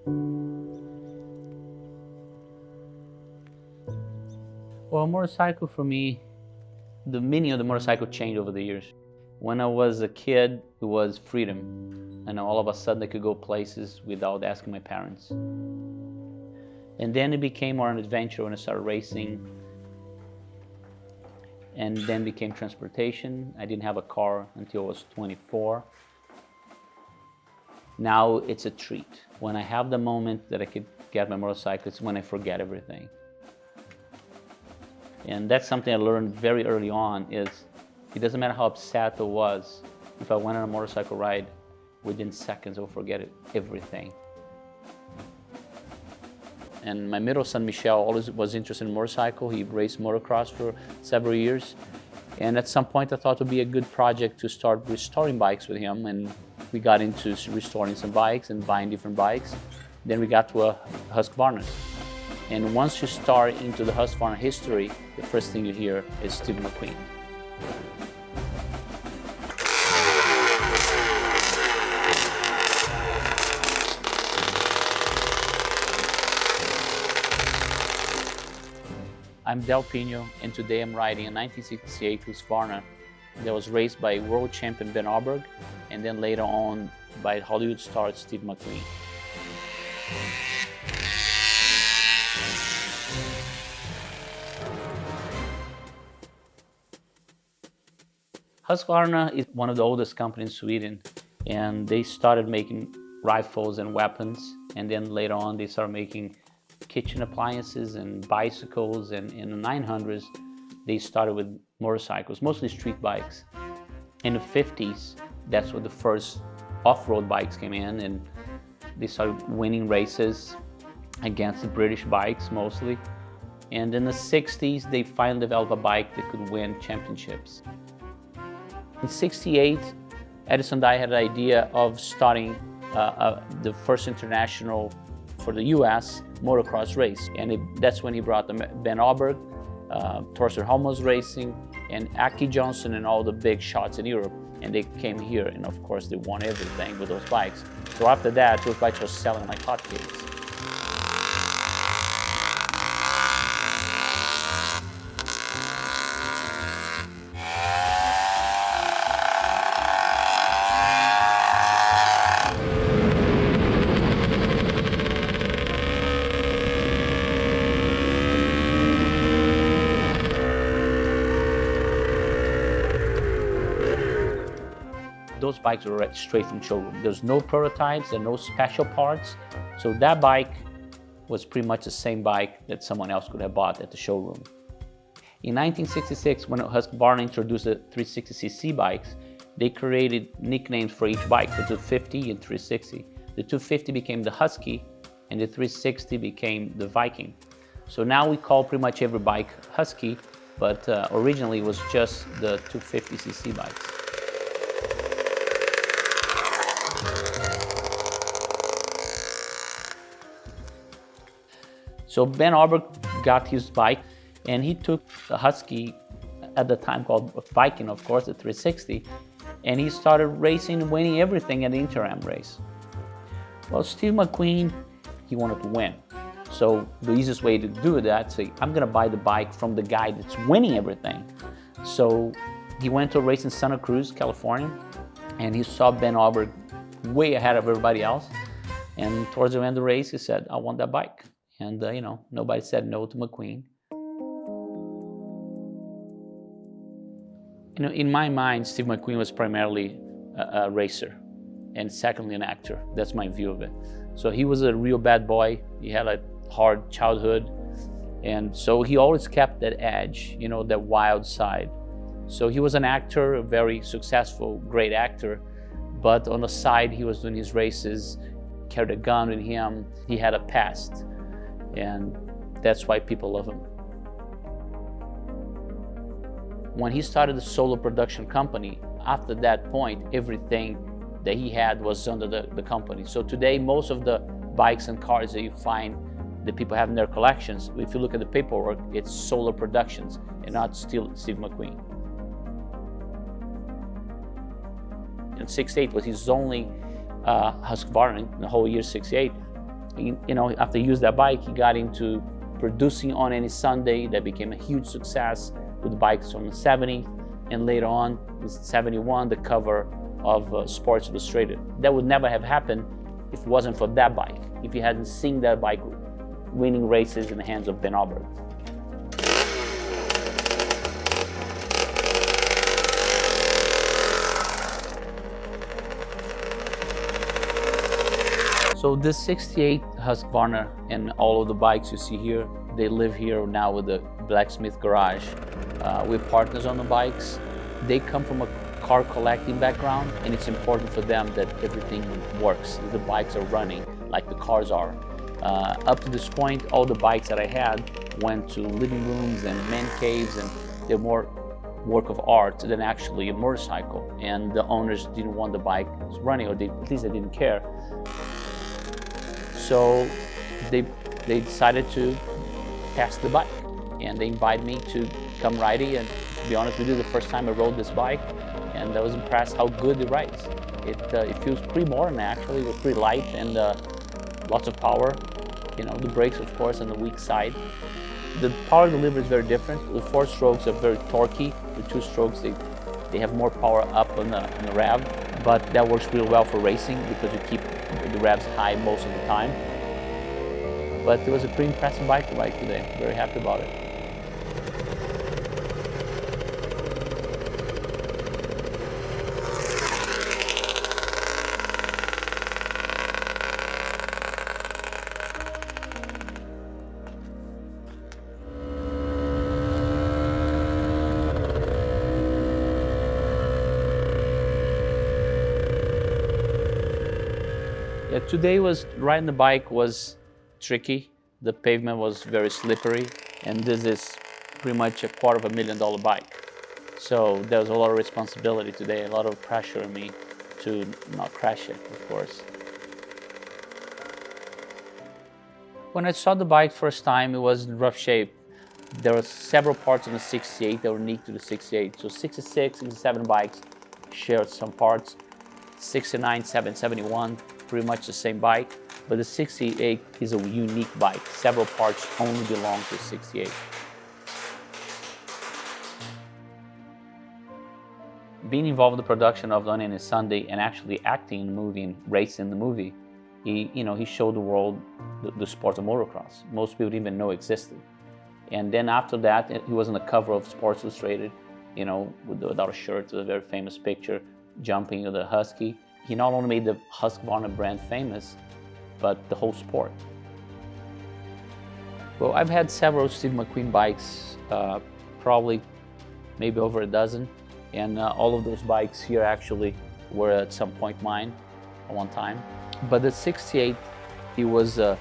Well, a motorcycle for me, the meaning of the motorcycle changed over the years. When I was a kid, it was freedom. And all of a sudden I could go places without asking my parents. And then it became more an adventure when I started racing. And then became transportation. I didn't have a car until I was 24. Now it's a treat. When I have the moment that I could get my motorcycle, it's when I forget everything. And that's something I learned very early on, is it doesn't matter how upset I was. If I went on a motorcycle ride, within seconds I'll forget everything. And my middle son, Michel, always was interested in motorcycle. He raced motocross for several years. And at some point I thought it would be a good project to start restoring bikes with him. And we got into restoring some bikes and buying different bikes. Then we got to a Husqvarna. And once you start into the Husqvarna history, the first thing you hear is Steve McQueen. I'm Del Pino, and today I'm riding a 1968 Husqvarna that was raced by world champion Bengt Aberg, and then later on by Hollywood star Steve McQueen. Husqvarna is one of the oldest companies in Sweden, and they started making rifles and weapons, and then later on they started making kitchen appliances and bicycles, and in the 900s they started with motorcycles, mostly street bikes. In the 50s, that's when the first off-road bikes came in, and they started winning races against the British bikes mostly. And in the 60s, they finally developed a bike that could win championships. In 68, Edison Dye had the idea of starting the first international for the US motocross race. And that's when he brought Bengt Aberg, Torsten Holmos Racing, and Aki Johnson and all the big shots in Europe. And they came here, and of course they won everything with those bikes. So after that, those bikes were selling like hotcakes. Those bikes were straight from showroom. There's no prototypes and no special parts. So that bike was pretty much the same bike that someone else could have bought at the showroom. In 1966, when Husqvarna introduced the 360cc bikes, they created nicknames for each bike, the 250 and 360. The 250 became the Husky, and the 360 became the Viking. So now we call pretty much every bike Husky, but originally it was just the 250cc bikes. So Bengt Aberg got his bike, and he took the Husky, at the time called Viking, of course, the 360, and he started racing and winning everything at the Inter-Am race. Well, Steve McQueen, he wanted to win. So the easiest way to do that is say, I'm gonna buy the bike from the guy that's winning everything. So he went to a race in Santa Cruz, California, and he saw Bengt Aberg way ahead of everybody else. And towards the end of the race, he said, I want that bike. And nobody said no to McQueen. In my mind, Steve McQueen was primarily a racer, and secondly, an actor. That's my view of it. So he was a real bad boy. He had a hard childhood, and so he always kept that edge, that wild side. So he was an actor, a very successful, great actor, but on the side, he was doing his races, carried a gun with him. He had a past. And that's why people love him. When he started the solo production company, after that point, everything that he had was under the company. So today, most of the bikes and cars that you find that people have in their collections, if you look at the paperwork, it's Solar Productions and not still Steve McQueen. And 68 was his only Husqvarna in the whole year 68. After he used that bike, he got into producing on any Sunday. That became a huge success with the bikes from the 70s, and later on, in 71, the cover of Sports Illustrated. That would never have happened if it wasn't for that bike, if he hadn't seen that bike winning races in the hands of Bengt Aberg. So this 68 Husqvarna and all of the bikes you see here, they live here now with the blacksmith garage. We're partners on the bikes. They come from a car collecting background, and it's important for them that everything works, that the bikes are running like the cars are. Up to this point, all the bikes that I had went to living rooms and man caves, and they're more work of art than actually a motorcycle. And the owners didn't want the bike running, or at least they didn't care. So they decided to test the bike, and they invited me to come ride it. And to be honest with you, the first time I rode this bike, and I was impressed how good it rides. It feels pretty modern actually. It was pretty light and lots of power. The brakes, of course, on the weak side. The power delivery is very different. The 4 strokes are very torquey. The 2 strokes, they have more power up on the rev, but that works really well for racing because you keep the revs high most of the time. But it was a pretty impressive bike to ride today. Very happy about it. Yeah, today riding the bike was tricky. The pavement was very slippery, and this is pretty much a $250,000 bike. So there was a lot of responsibility today, a lot of pressure on me to not crash it, of course. When I saw the bike first time, it was in rough shape. There were several parts on the 68 that were unique to the 68. So 66, 67 bikes shared some parts. 69, 71, pretty much the same bike. But the 68 is a unique bike. Several parts only belong to 68. Being involved in the production of On Any Sunday and actually acting in the movie and racing in the movie, he showed the world the sport of motocross. Most people didn't even know existed. And then after that, he was on the cover of Sports Illustrated, without a shirt, with a very famous picture, jumping with a Husky. He not only made the Husqvarna brand famous, but the whole sport. Well, I've had several Steve McQueen bikes, probably maybe over a dozen, and all of those bikes here actually were at some point mine at one time. But the 68, he was a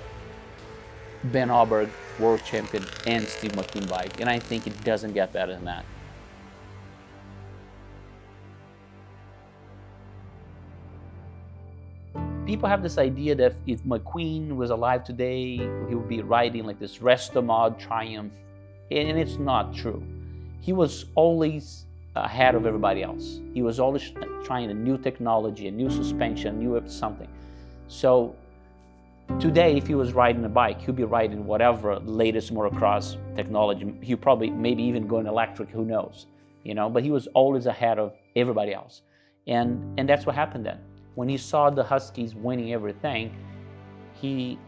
Bengt Aberg world champion and Steve McQueen bike, and I think it doesn't get better than that. People have this idea that if McQueen was alive today, he would be riding like this resto mod Triumph, and it's not true. He was always ahead of everybody else. He was always trying a new technology, a new suspension, new something. So today, if he was riding a bike, he'd be riding whatever latest motocross technology. He'd probably maybe even going electric, who knows, but he was always ahead of everybody else. And that's what happened then. When he saw the Huskies winning everything, he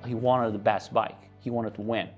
wanted the best bike. He wanted to win.